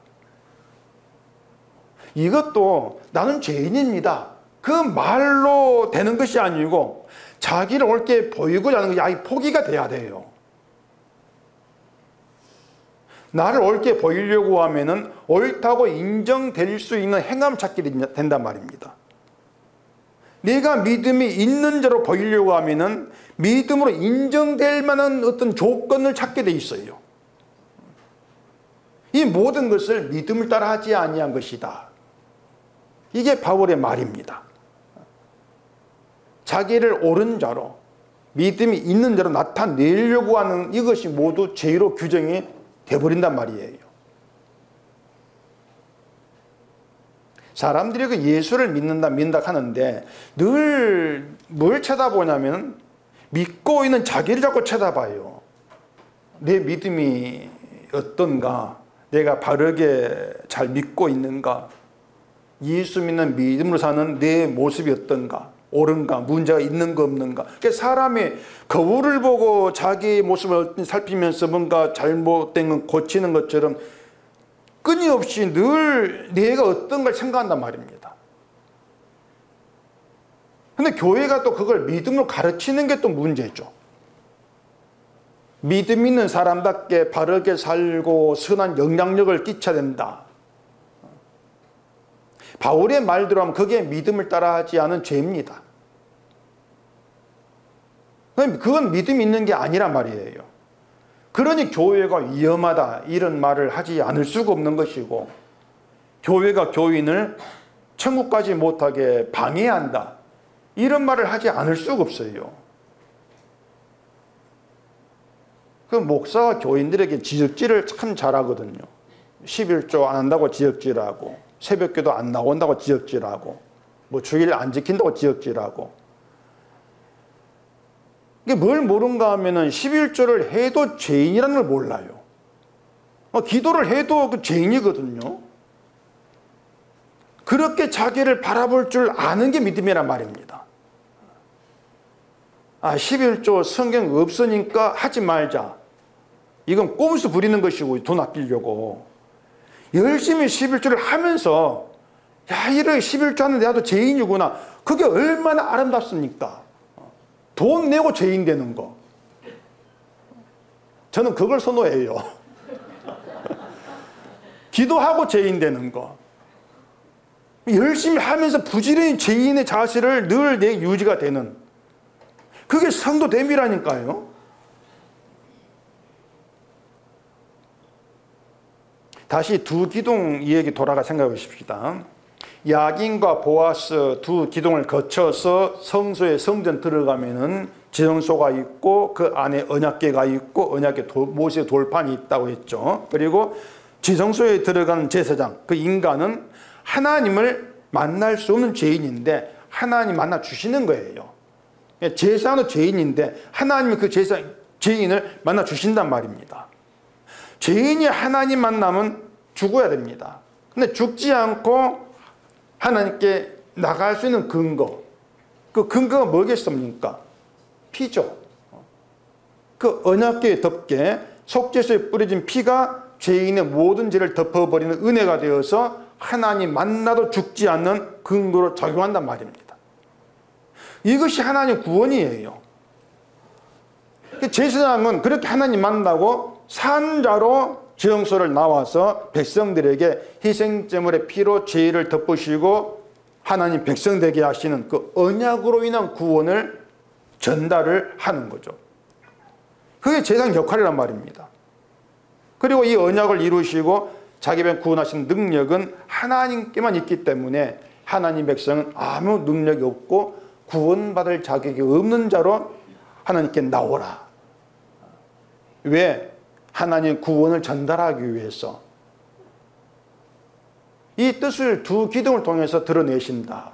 이것도 나는 죄인입니다. 그 말로 되는 것이 아니고 자기를 옳게 보이고자 하는 것이 아예 포기가 돼야 돼요. 나를 옳게 보이려고 하면은 옳다고 인정될 수 있는 행함을 찾게 된단 말입니다. 내가 믿음이 있는 자로 보이려고 하면은 믿음으로 인정될 만한 어떤 조건을 찾게 돼 있어요. 이 모든 것을 믿음을 따라 하지 아니한 것이다. 이게 바울의 말입니다. 자기를 옳은 자로 믿음이 있는 자로 나타내려고 하는 이것이 모두 죄로 규정이 돼버린단 말이에요. 사람들이 그 예수를 믿는다 하는데 늘 뭘 쳐다보냐면 믿고 있는 자기를 자꾸 쳐다봐요. 내 믿음이 어떤가? 내가 바르게 잘 믿고 있는가? 예수 믿는 믿음으로 사는 내 모습이 어떤가? 옳은가? 문제가 있는가 없는가? 그러니까 사람이 거울을 보고 자기 모습을 살피면서 뭔가 잘못된 건 고치는 것처럼 끊임없이 늘 내가 어떤 걸 생각한단 말입니다. 근데 교회가 또 그걸 믿음으로 가르치는 게 또 문제죠. 믿음 있는 사람답게 바르게 살고 선한 영향력을 끼쳐야 된다. 바울의 말대로 하면 그게 믿음을 따라하지 않은 죄입니다. 그건 믿음이 있는 게 아니란 말이에요. 그러니 교회가 위험하다 이런 말을 하지 않을 수가 없는 것이고 교회가 교인을 천국까지 못하게 방해한다 이런 말을 하지 않을 수가 없어요. 그 목사와 교인들에게 지적질을 참 잘하거든요. 11조 안 한다고 지적질하고 새벽기도 안 나온다고 지적질하고 뭐 주일 안 지킨다고 지적질하고 이게 뭘 모른가 하면은 11조를 해도 죄인이라는 걸 몰라요. 기도를 해도 그 죄인이거든요. 그렇게 자기를 바라볼 줄 아는 게 믿음이란 말입니다. 11조 성경 없으니까 하지 말자. 이건 꼼수 부리는 것이고 돈 아끼려고. 열심히 11조를 하면서 야 이렇게 11조 하는데 나도 죄인이구나. 그게 얼마나 아름답습니까? 돈 내고 죄인 되는 거. 저는 그걸 선호해요. 기도하고 죄인 되는 거. 열심히 하면서 부지런히 죄인의 자세를 늘 내 유지가 되는 그게 성도됨이라니까요. 다시 두 기둥 이야기 돌아가 생각해 보십시다. 야긴과 보아스 두 기둥을 거쳐서 성소에 성전 들어가면은 지성소가 있고 그 안에 언약궤가 있고 언약궤 모세 돌판이 있다고 했죠. 그리고 지성소에 들어가는 제사장, 그 인간은 하나님을 만날 수 없는 죄인인데 하나님 만나 주시는 거예요. 제사장도 죄인인데 하나님이 그 죄인을 만나 주신단 말입니다. 죄인이 하나님 만나면 죽어야 됩니다. 근데 죽지 않고 하나님께 나갈 수 있는 근거, 그 근거가 뭐겠습니까? 피죠. 그 언약궤에 덮게 속죄소에 뿌려진 피가 죄인의 모든 죄를 덮어버리는 은혜가 되어서 하나님 만나도 죽지 않는 근거로 작용한단 말입니다. 이것이 하나님 구원이에요. 제사장은 그렇게 하나님 만나고 산자로 지성소를 나와서 백성들에게 희생제물의 피로 죄를 덮으시고 하나님 백성 되게 하시는 그 언약으로 인한 구원을 전달을 하는 거죠. 그게 제사장 역할이란 말입니다. 그리고 이 언약을 이루시고 자기 백성 구원하시는 능력은 하나님께만 있기 때문에 하나님 백성은 아무 능력이 없고 구원받을 자격이 없는 자로 하나님께 나오라. 왜? 하나님 구원을 전달하기 위해서 이 뜻을 두 기둥을 통해서 드러내신다.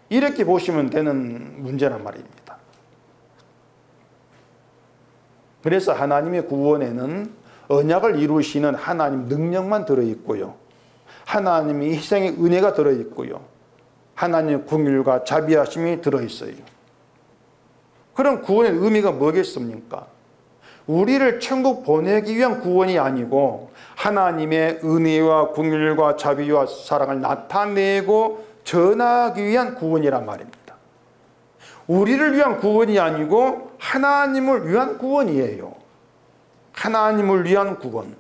이렇게 보시면 되는 문제란 말입니다. 그래서 하나님의 구원에는 언약을 이루시는 하나님 능력만 들어있고요. 하나님의 희생의 은혜가 들어있고요. 하나님의 긍휼과 자비하심이 들어있어요. 그럼 구원의 의미가 뭐겠습니까? 우리를 천국 보내기 위한 구원이 아니고 하나님의 은혜와 긍휼과 자비와 사랑을 나타내고 전하기 위한 구원이란 말입니다. 우리를 위한 구원이 아니고 하나님을 위한 구원이에요. 하나님을 위한 구원.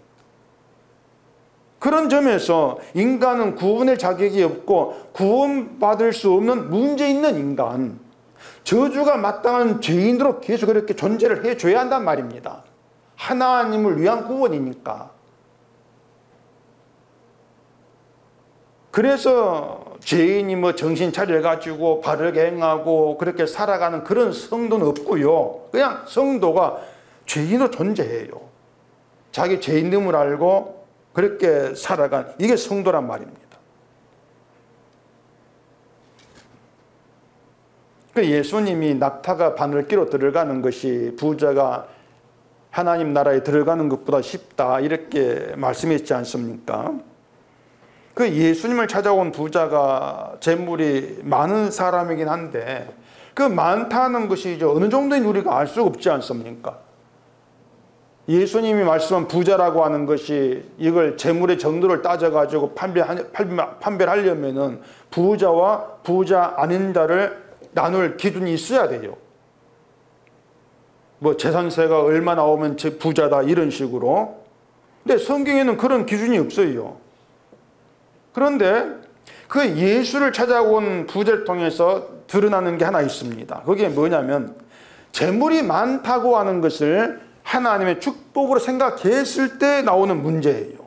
그런 점에서 인간은 구원의 자격이 없고 구원받을 수 없는 문제 있는 인간, 저주가 마땅한 죄인으로 계속 그렇게 존재를 해줘야 한단 말입니다. 하나님을 위한 구원이니까. 그래서 죄인이 뭐 정신 차려가지고 바르게 행하고 그렇게 살아가는 그런 성도는 없고요. 그냥 성도가 죄인으로 존재해요. 자기 죄인됨을 알고 그렇게 살아간 이게 성도란 말입니다. 그 예수님이 낙타가 바늘기로 들어가는 것이 부자가 하나님 나라에 들어가는 것보다 쉽다 이렇게 말씀했지 않습니까? 그 예수님을 찾아온 부자가 재물이 많은 사람이긴 한데 그 많다는 것이 이제 어느 정도인 우리가 알 수가 없지 않습니까? 예수님이 말씀한 부자라고 하는 것이 이걸 재물의 정도를 따져가지고 판별하려면은 부자와 부자 아닌 자를 나눌 기준이 있어야 돼요. 뭐 재산세가 얼마 나오면 부자다 이런 식으로. 근데 성경에는 그런 기준이 없어요. 그런데 그 예수를 찾아온 부자를 통해서 드러나는 게 하나 있습니다. 그게 뭐냐면 재물이 많다고 하는 것을 하나님의 축복으로 생각했을 때 나오는 문제예요.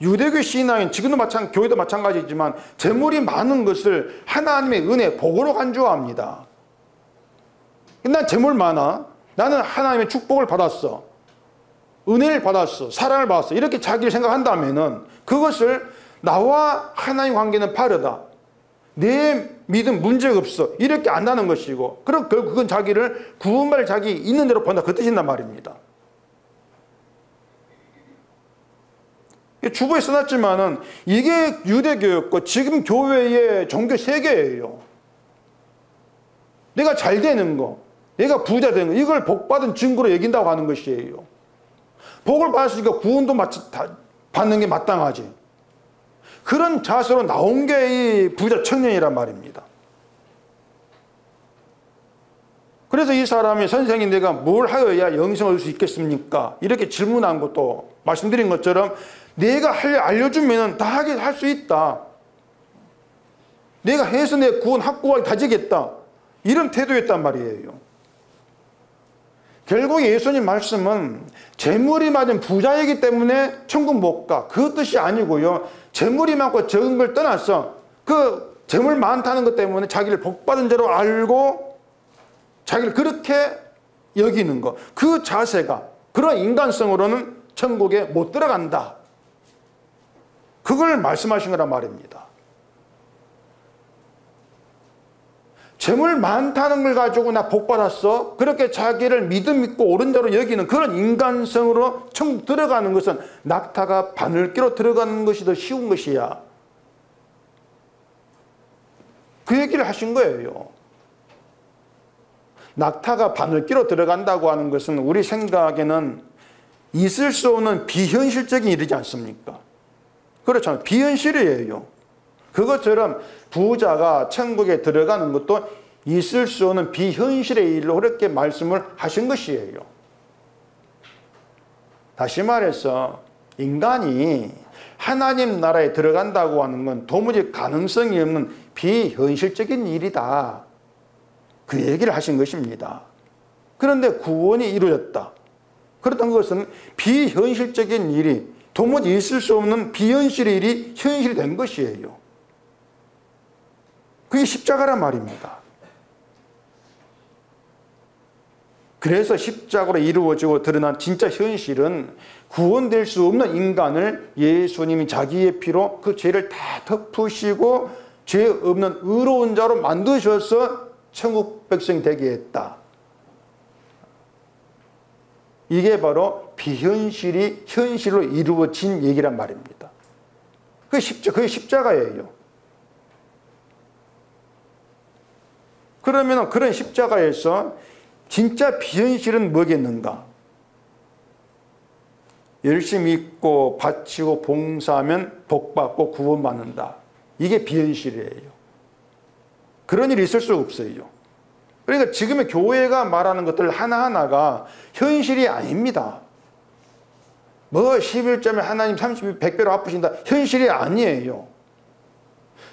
유대교 신앙인 지금도 교회도 마찬가지지만 재물이 많은 것을 하나님의 은혜, 복으로 간주합니다. 난 재물 많아. 나는 하나님의 축복을 받았어. 은혜를 받았어. 사랑을 받았어. 이렇게 자기를 생각한다면은 그것을 나와 하나님 관계는 바르다. 내 믿음 문제가 없어. 이렇게 안다는 것이고, 그럼 그건 자기를 구원받을 자기 있는 대로 본다. 그 뜻인단 말입니다. 주보에 써놨지만은 이게 유대교였고 지금 교회의 종교 세계예요. 내가 잘 되는 거, 내가 부자 되는 거, 이걸 복받은 증거로 여긴다고 하는 것이에요. 복을 받았으니까 구원도 받는 게 마땅하지. 그런 자세로 나온 게 이 부자 청년이란 말입니다. 그래서 이 사람이 선생님 내가 뭘 하여야 영생을 얻을 수 있겠습니까? 이렇게 질문한 것도 말씀드린 것처럼 내가 알려주면 다 하게 할 수 있다. 내가 해서 내 구원 확고하게 다지겠다. 이런 태도였단 말이에요. 결국 예수님 말씀은 재물이 많은 부자이기 때문에 천국 못 가. 그 뜻이 아니고요. 재물이 많고 적은 걸 떠나서 그 재물 많다는 것 때문에 자기를 복받은 자로 알고 자기를 그렇게 여기는 것, 그 자세가, 그런 인간성으로는 천국에 못 들어간다. 그걸 말씀하신 거란 말입니다. 재물 많다는 걸 가지고 나 복 받았어. 그렇게 자기를 믿음 있고 옳은 자로 여기는 그런 인간성으로 천국 들어가는 것은 낙타가 바늘기로 들어가는 것이 더 쉬운 것이야. 그 얘기를 하신 거예요. 낙타가 바늘기로 들어간다고 하는 것은 우리 생각에는 있을 수 없는 비현실적인 일이지 않습니까? 그렇잖아요. 비현실이에요. 그것처럼 부자가 천국에 들어가는 것도 있을 수 없는 비현실의 일로 그렇게 말씀을 하신 것이에요. 다시 말해서 인간이 하나님 나라에 들어간다고 하는 건 도무지 가능성이 없는 비현실적인 일이다. 그 얘기를 하신 것입니다. 그런데 구원이 이루어졌다. 그렇다는 것은 비현실적인 일이 도무지 있을 수 없는 비현실의 일이 현실이 된 것이에요. 그게 십자가란 말입니다. 그래서 십자가로 이루어지고 드러난 진짜 현실은 구원될 수 없는 인간을 예수님이 자기의 피로 그 죄를 다 덮으시고 죄 없는 의로운 자로 만드셔서 천국 백성이 되게 했다. 이게 바로 비현실이 현실로 이루어진 얘기란 말입니다. 그게 십자가예요. 그러면 그런 십자가에서 진짜 비현실은 뭐겠는가? 열심히 믿고 바치고 봉사하면 복받고 구원받는다. 이게 비현실이에요. 그런 일이 있을 수 없어요. 그러니까 지금의 교회가 말하는 것들 하나하나가 현실이 아닙니다. 뭐 11점에 하나님 100배로 아프신다. 현실이 아니에요.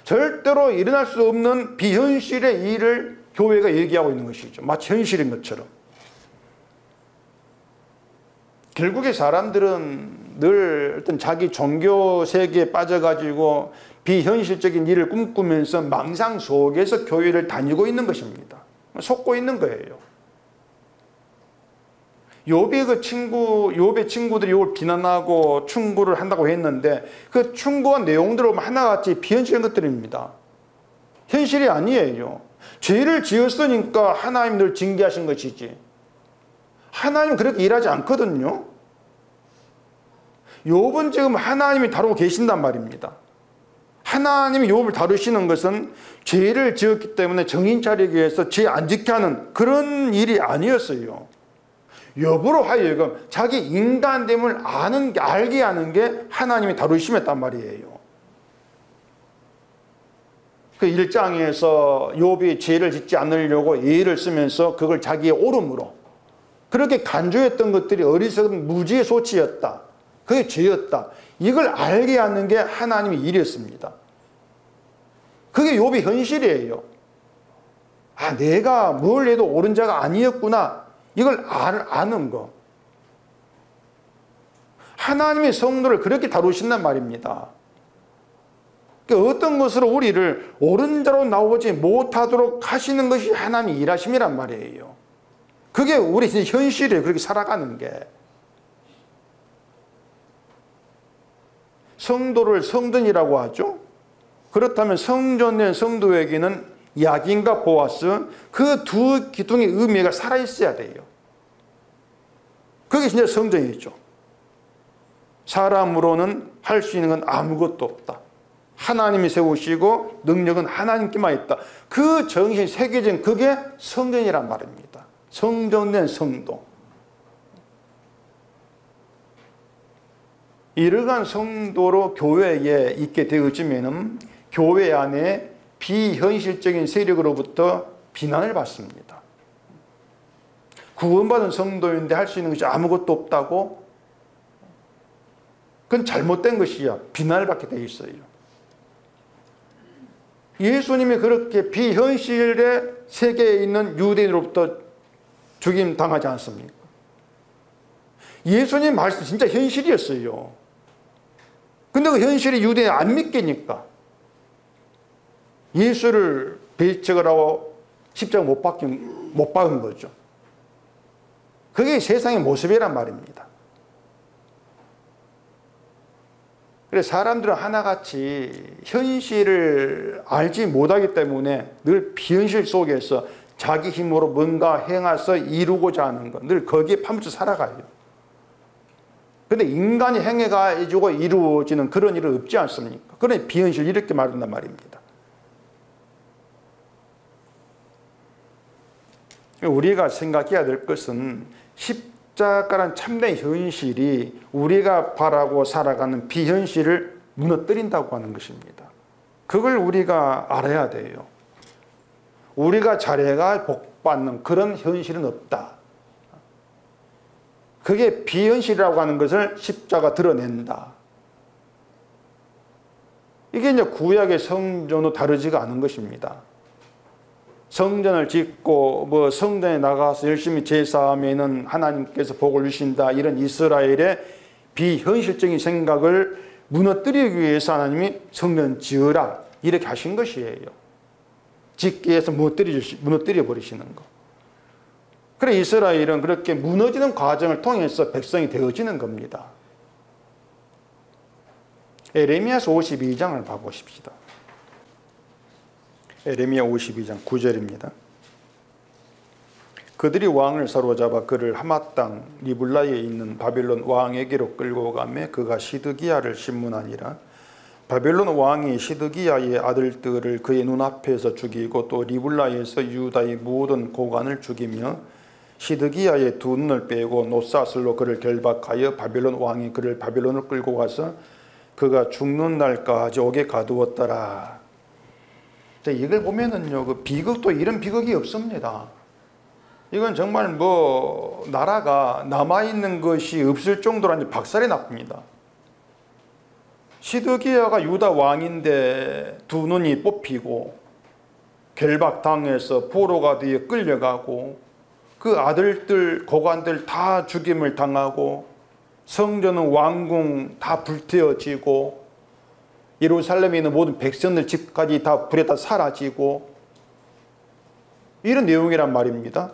절대로 일어날 수 없는 비현실의 일을 교회가 얘기하고 있는 것이죠. 마치 현실인 것처럼. 결국에 사람들은 늘 어떤 자기 종교 세계에 빠져가지고 비현실적인 일을 꿈꾸면서 망상 속에서 교회를 다니고 있는 것입니다. 속고 있는 거예요. 욥의 친구들이 욥을 비난하고 충고를 한다고 했는데 그 충고한 내용들을 보면 하나같이 비현실한 것들입니다. 현실이 아니에요. 죄를 지었으니까 하나님 늘 징계하신 것이지. 하나님은 그렇게 일하지 않거든요. 욥은 지금 하나님이 다루고 계신단 말입니다. 하나님이 욥을 다루시는 것은 죄를 지었기 때문에 정신 차리기 위해서 죄 안 지게 하는 그런 일이 아니었어요. 욥으로 하여금 자기 인간됨을 알게 하는 게 하나님이 다루심했단 말이에요. 그 1장에서 욥이 죄를 짓지 않으려고 예를 쓰면서 그걸 자기의 옳음으로 그렇게 간주했던 것들이 어리석은 무지의 소치였다. 그게 죄였다. 이걸 알게 하는 게 하나님의 일이었습니다. 그게 욥의 현실이에요. 아, 내가 뭘 해도 옳은 자가 아니었구나. 이걸 아는 거. 하나님의 성도를 그렇게 다루신단 말입니다. 그러니까 어떤 것으로 우리를 옳은 자로 나오지 못하도록 하시는 것이 하나님의 일하심이란 말이에요. 그게 우리 현실이에요. 그렇게 살아가는 게. 성도를 성전이라고 하죠. 그렇다면 성전된 성도에게는 야긴과 보아스 그 두 기둥의 의미가 살아있어야 돼요. 그게 진짜 성전이죠. 사람으로는 할 수 있는 건 아무것도 없다. 하나님이 세우시고 능력은 하나님께만 있다. 그 정신이 새겨진 그게 성전이란 말입니다. 성전된 성도. 이러한 성도로 교회에 있게 되어지면은 교회 안에 비현실적인 세력으로부터 비난을 받습니다. 구원받은 성도인데 할 수 있는 것이 아무것도 없다고? 그건 잘못된 것이야. 비난을 받게 돼 있어요. 예수님이 그렇게 비현실의 세계에 있는 유대인으로부터 죽임 당하지 않습니까? 예수님 말씀 진짜 현실이었어요. 근데 그 현실이 유대인이 안 믿기니까 예수를 배척을 하고 십자가 못 박은 거죠. 그게 세상의 모습이란 말입니다. 그래서 사람들은 하나같이 현실을 알지 못하기 때문에 늘 비현실 속에서 자기 힘으로 뭔가 행해서 이루고자 하는 것, 늘 거기에 파묻혀 살아가요. 근데 인간이 행해가지고 이루어지는 그런 일은 없지 않습니까? 그러니 비현실 이렇게 말한단 말입니다. 우리가 생각해야 될 것은 십자가란 참된 현실이 우리가 바라고 살아가는 비현실을 무너뜨린다고 하는 것입니다. 그걸 우리가 알아야 돼요. 우리가 잘해가 복받는 그런 현실은 없다. 그게 비현실이라고 하는 것을 십자가 드러낸다. 이게 이제 구약의 성전도 다르지가 않은 것입니다. 성전을 짓고 뭐 성전에 나가서 열심히 제사하면은 하나님께서 복을 주신다, 이런 이스라엘의 비현실적인 생각을 무너뜨리기 위해서 하나님이 성전 지으라 이렇게 하신 것이에요. 짓기 위해서 무너뜨려 버리시는 거. 그래 이스라엘은 그렇게 무너지는 과정을 통해서 백성이 되어지는 겁니다. 에레미야서 52장을 봐보십시다. 에레미야 52장 9절입니다. 그들이 왕을 사로잡아 그를 하맛 땅 리블라에 있는 바벨론 왕에게로 끌고 가매 그가 시드기야를 신문하니라. 바벨론 왕이 시드기야의 아들들을 그의 눈앞에서 죽이고 또 리블라에서 유다의 모든 고관을 죽이며 시드기야의 두 눈을 빼고 노사슬로 그를 결박하여 바벨론 왕이 그를 바벨론을 끌고 가서 그가 죽는 날까지 옥에 가두었더라. 이걸 보면은요, 그 비극도 이런 비극이 없습니다. 이건 정말 뭐 나라가 남아있는 것이 없을 정도로 박살이 납니다. 시드기야가 유다 왕인데 두 눈이 뽑히고 결박당해서 포로가 되어 끌려가고 그 아들들 고관들 다 죽임을 당하고 성전은 왕궁 다 불태워지고 예루살렘에 있는 모든 백성들 집까지 다 불에 다 사라지고 이런 내용이란 말입니다.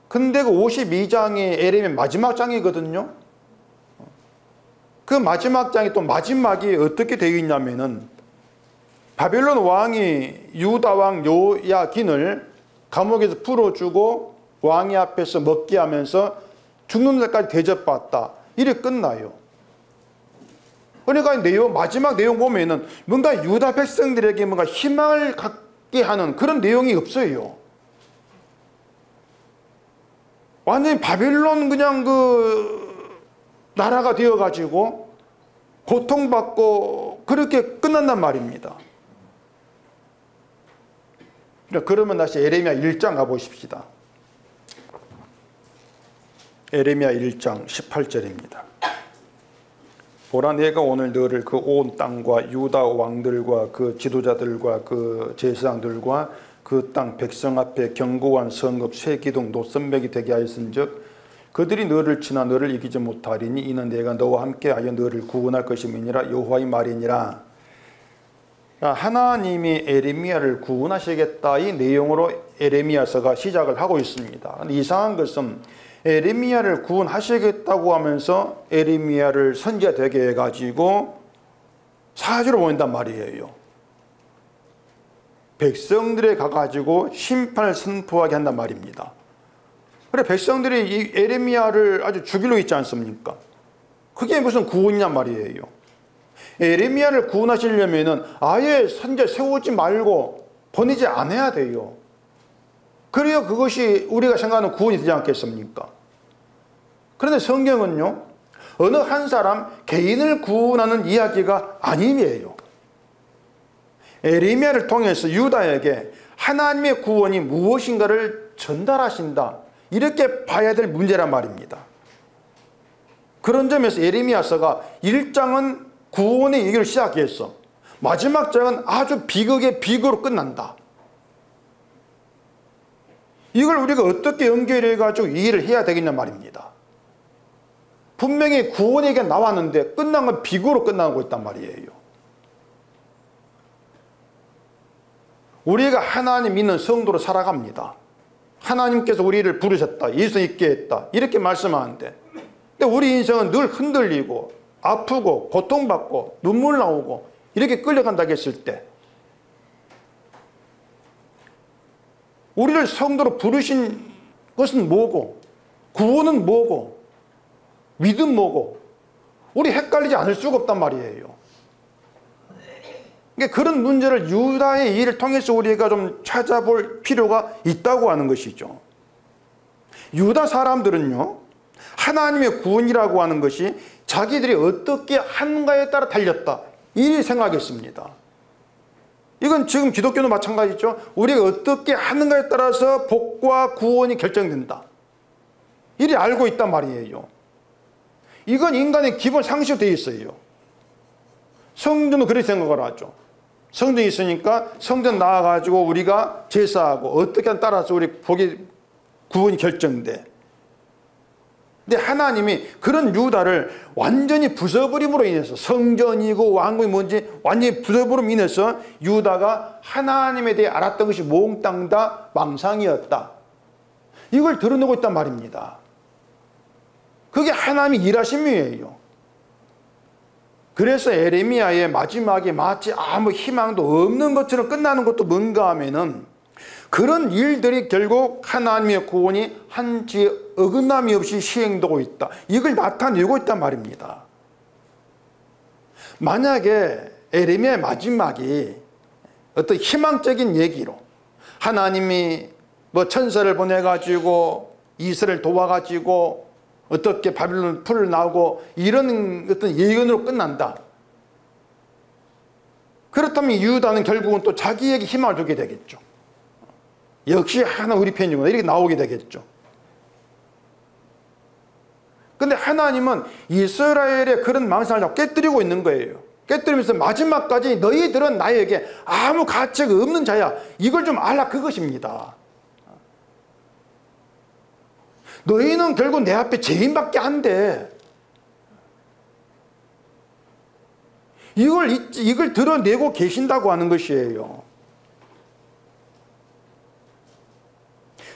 근데 그 52장이 에레미야 마지막 장이거든요. 그 마지막 장이 또 마지막이 어떻게 되어 있냐면은 바벨론 왕이 유다 왕 요야긴을 감옥에서 풀어주고 왕이 앞에서 먹게 하면서 죽는 날까지 대접받다. 이렇게 끝나요. 그러니까 마지막 내용 보면은 뭔가 유다 백성들에게 뭔가 희망을 갖게 하는 그런 내용이 없어요. 완전히 바벨론 그냥 그 나라가 되어가지고 고통받고 그렇게 끝난단 말입니다. 그러면 다시 에레미야 1장 가보십시다. 에레미야 1장 18절입니다. 보라 내가 오늘 너를 그 온 땅과 유다 왕들과 그 지도자들과 그 제사장들과 그 땅 백성 앞에 견고한 성읍 쇠기둥 노선벽이 되게 하였은즉 그들이 너를 치나 너를 이기지 못하리니 이는 내가 너와 함께하여 너를 구원할 것임이니라 여호와의 말이니라. 하나님이 에레미야를 구원하시겠다 이 내용으로 에레미야서가 시작을 하고 있습니다. 근데 이상한 것은 에레미야를 구원하시겠다고 하면서 에레미야를 선지자 되게 해가지고 사주로 보낸단 말이에요. 백성들에 가가지고 심판을 선포하게 한단 말입니다. 그래 백성들이 이 에레미야를 아주 죽이려 있지 않습니까? 그게 무슨 구원이냔 말이에요. 에레미야를 구원하시려면은 아예 선지자 세우지 말고 보내지 않아야 돼요. 그래야 그것이 우리가 생각하는 구원이 되지 않겠습니까? 그런데 성경은요, 어느 한 사람 개인을 구원하는 이야기가 아니에요. 에레미야를 통해서 유다에게 하나님의 구원이 무엇인가를 전달하신다. 이렇게 봐야 될 문제란 말입니다. 그런 점에서 에레미야서가 1장은 구원의 얘기를 시작했어. 마지막 장은 아주 비극의 비극으로 끝난다. 이걸 우리가 어떻게 연결해가지고 이해를 해야 되겠냐 말입니다. 분명히 구원 얘기가 나왔는데 끝난 건 비극으로 끝나고 있단 말이에요. 우리가 하나님 믿는 성도로 살아갑니다. 하나님께서 우리를 부르셨다, 예수 있게 했다, 이렇게 말씀하는데, 근데 우리 인생은 늘 흔들리고 아프고 고통받고 눈물 나오고 이렇게 끌려간다고 했을 때, 우리를 성도로 부르신 것은 뭐고, 구원은 뭐고, 믿음 뭐고, 우리 헷갈리지 않을 수가 없단 말이에요. 그러니까 그런 문제를 유다의 일을 통해서 우리가 좀 찾아볼 필요가 있다고 하는 것이죠. 유다 사람들은요, 하나님의 구원이라고 하는 것이 자기들이 어떻게 하는가에 따라 달렸다, 이렇게 생각했습니다. 이건 지금 기독교도 마찬가지죠. 우리가 어떻게 하는가에 따라서 복과 구원이 결정된다, 이리 알고 있단 말이에요. 이건 인간의 기본 상식으로 되어 있어요. 성전은 그렇게 생각을 하죠. 성전이 있으니까 성전 나와가지고 우리가 제사하고 어떻게 하는 따라서 우리 복이 구원이 결정돼. 근데 하나님이 그런 유다를 완전히 부숴버림으로 인해서, 성전이고 왕궁이 뭔지 완전히 부숴버림으로 인해서 유다가 하나님에 대해 알았던 것이 몽땅 다 망상이었다, 이걸 드러내고 있단 말입니다. 그게 하나님의 일하심이에요. 그래서 에레미야의 마지막에 마치 아무 희망도 없는 것처럼 끝나는 것도 뭔가 하면은, 그런 일들이 결국 하나님의 구원이 한치 어긋남이 없이 시행되고 있다, 이걸 나타내고 있단 말입니다. 만약에 에레미야의 마지막이 어떤 희망적인 얘기로 하나님이 뭐 천사를 보내가지고 이스라엘 도와가지고 어떻게 바빌론 풀을 나오고 이런 어떤 예언으로 끝난다, 그렇다면 유다는 결국은 또 자기에게 희망을 주게 되겠죠. 역시 하나 우리 편이구나, 이렇게 나오게 되겠죠. 근데 하나님은 이스라엘의 그런 망상을 자꾸 깨뜨리고 있는 거예요. 깨뜨리면서 마지막까지 너희들은 나에게 아무 가치가 없는 자야, 이걸 좀 알라, 그것입니다. 너희는 결국 내 앞에 죄인밖에 안 돼. 이걸 드러내고 계신다고 하는 것이에요.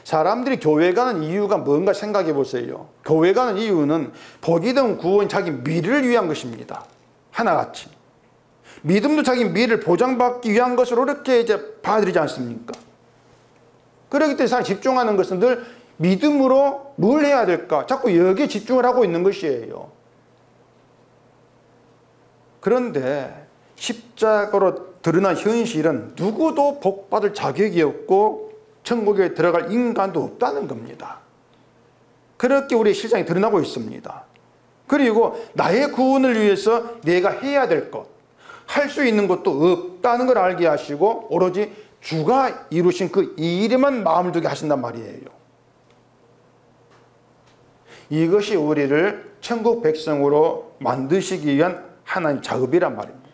사람들이 교회 가는 이유가 뭔가 생각해 보세요. 교회 가는 이유는 복이든 구원, 자기 미래를 위한 것입니다. 하나같이. 믿음도 자기 미래를 보장받기 위한 것으로 이렇게 이제 받아들이지 않습니까? 그렇기 때문에 사람이 집중하는 것은 늘 믿음으로 뭘 해야 될까, 자꾸 여기에 집중을 하고 있는 것이에요. 그런데 십자가로 드러난 현실은 누구도 복받을 자격이 없고 천국에 들어갈 인간도 없다는 겁니다. 그렇게 우리의 실상이 드러나고 있습니다. 그리고 나의 구원을 위해서 내가 해야 될 것, 할 수 있는 것도 없다는 걸 알게 하시고 오로지 주가 이루신 그 일에만 마음을 두게 하신단 말이에요. 이것이 우리를 천국 백성으로 만드시기 위한 하나님 작업이란 말입니다.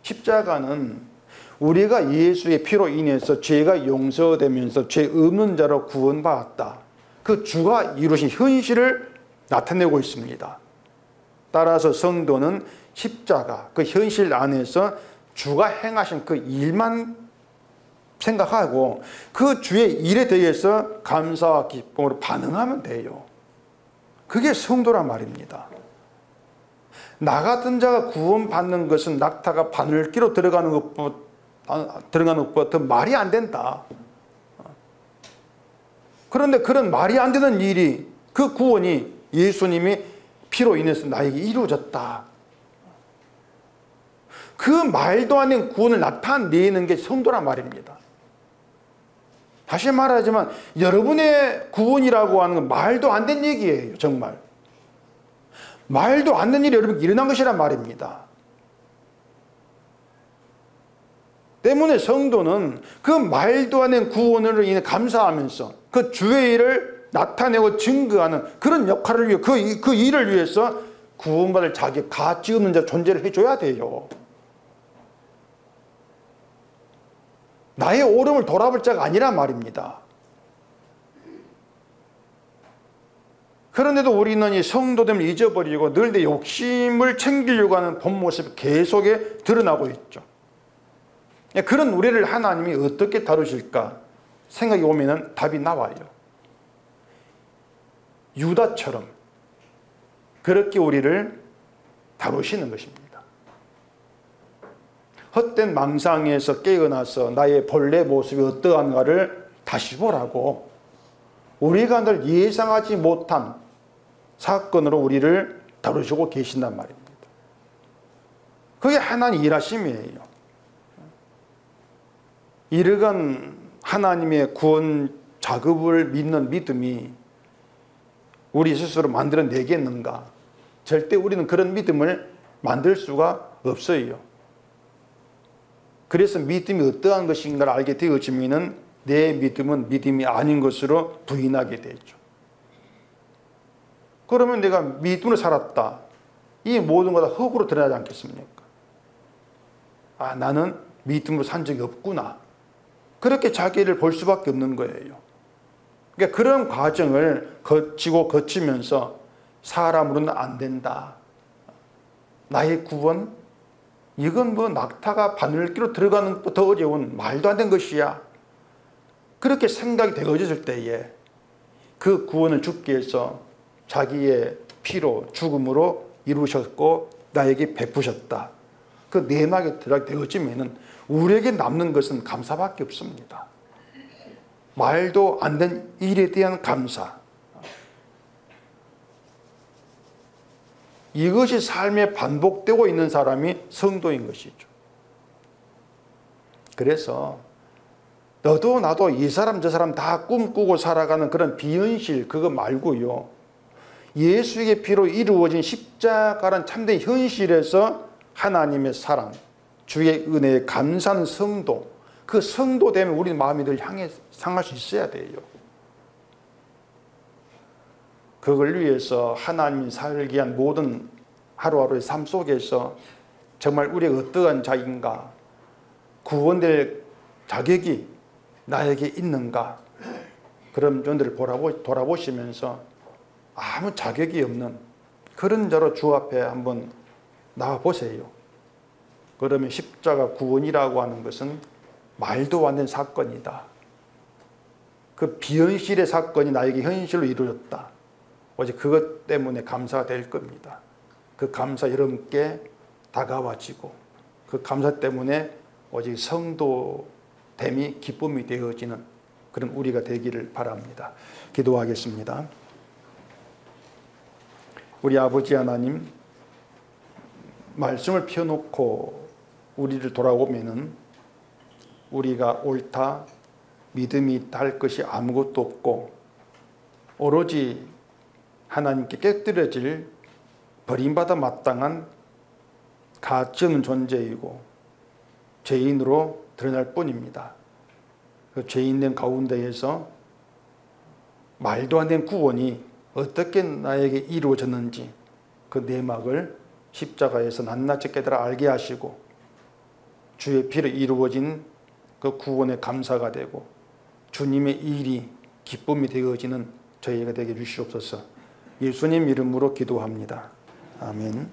십자가는 우리가 예수의 피로 인해서 죄가 용서되면서 죄 없는 자로 구원받았다, 그 주가 이루신 현실을 나타내고 있습니다. 따라서 성도는 십자가, 그 현실 안에서 주가 행하신 그 일만 생각하고 그 주의 일에 대해서 감사와 기쁨으로 반응하면 돼요. 그게 성도란 말입니다. 나 같은 자가 구원받는 것은 낙타가 바늘기로 들어가는 것보다 더 말이 안 된다. 그런데 그런 말이 안 되는 일이, 그 구원이 예수님이 피로 인해서 나에게 이루어졌다. 그 말도 안 되는 구원을 나타내는 게 성도란 말입니다. 다시 말하지만 여러분의 구원이라고 하는 건 말도 안 되는 얘기예요. 정말 말도 안 되는 일이 여러분께 일어난 것이란 말입니다. 때문에 성도는 그 말도 안 되는 구원으로 인해 감사하면서 그 주의 일을 나타내고 증거하는 그런 역할을 위해, 그 일을 위해서 구원받을 자기 가치 없는 자 존재를 해줘야 돼요. 나의 옳음을 돌아볼 자가 아니란 말입니다. 그런데도 우리는 이 성도됨을 잊어버리고 늘 내 욕심을 챙기려고 하는 본 모습이 계속에 드러나고 있죠. 그런 우리를 하나님이 어떻게 다루실까 생각이 오면 답이 나와요. 유다처럼 그렇게 우리를 다루시는 것입니다. 헛된 망상에서 깨어나서 나의 본래 모습이 어떠한가를 다시 보라고, 우리가 늘 예상하지 못한 사건으로 우리를 다루시고 계신단 말입니다. 그게 하나님 일하심이에요. 이러한 하나님의 구원 작업을 믿는 믿음이 우리 스스로 만들어내겠는가? 절대 우리는 그런 믿음을 만들 수가 없어요. 그래서 믿음이 어떠한 것인가를 알게 되어지면 내 믿음은 믿음이 아닌 것으로 부인하게 되죠. 그러면 내가 믿음으로 살았다, 이 모든 거 다 흙으로 드러나지 않겠습니까? 아, 나는 믿음으로 산 적이 없구나, 그렇게 자기를 볼 수밖에 없는 거예요. 그러니까 그런 과정을 거치면서 사람으로는 안 된다, 나의 구원, 이건 뭐 낙타가 바늘기로 들어가는 것보다 어려운 말도 안 되는 것이야, 그렇게 생각이 되어졌을 때에 그 구원을 주께 해서 자기의 피로 죽음으로 이루셨고 나에게 베푸셨다, 그 내막에 들어가게 되어지면 우리에게 남는 것은 감사밖에 없습니다. 말도 안 된 일에 대한 감사, 이것이 삶에 반복되고 있는 사람이 성도인 것이죠. 그래서 너도 나도 이 사람 저 사람 다 꿈꾸고 살아가는 그런 비현실, 그거 말고요, 예수의 피로 이루어진 십자가란 참된 현실에서 하나님의 사랑, 주의 은혜에 감사하는 성도, 그 성도 되면 우리 마음이 늘 향해 상할 수 있어야 돼요. 그걸 위해서 하나님이 살기 위한 모든 하루하루의 삶 속에서 정말 우리가 어떠한 자인가, 구원될 자격이 나에게 있는가, 그런 점들을 돌아보시면서 아무 자격이 없는 그런 자로 주 앞에 한번 나와 보세요. 그러면 십자가 구원이라고 하는 것은 말도 안 되는 사건이다, 그 비현실의 사건이 나에게 현실로 이루어졌다, 오직 그것 때문에 감사가 될 겁니다. 그 감사 여러분께 다가와지고 그 감사 때문에 오직 성도됨이 기쁨이 되어지는 그런 우리가 되기를 바랍니다. 기도하겠습니다. 우리 아버지 하나님, 말씀을 펴놓고 우리를 돌아보면은 우리가 옳다, 믿음이 있다 할 것이 아무것도 없고 오로지 하나님께 깨뜨려질 버림받아 마땅한 가증 존재이고 죄인으로 드러날 뿐입니다. 그 죄인된 가운데에서 말도 안 되는 구원이 어떻게 나에게 이루어졌는지 그 내막을 십자가에서 낱낱이 깨달아 알게 하시고 주의 피로 이루어진 그 구원의 감사가 되고 주님의 일이 기쁨이 되어지는 저희가 되게 해주시옵소서. 예수님 이름으로 기도합니다. 아멘.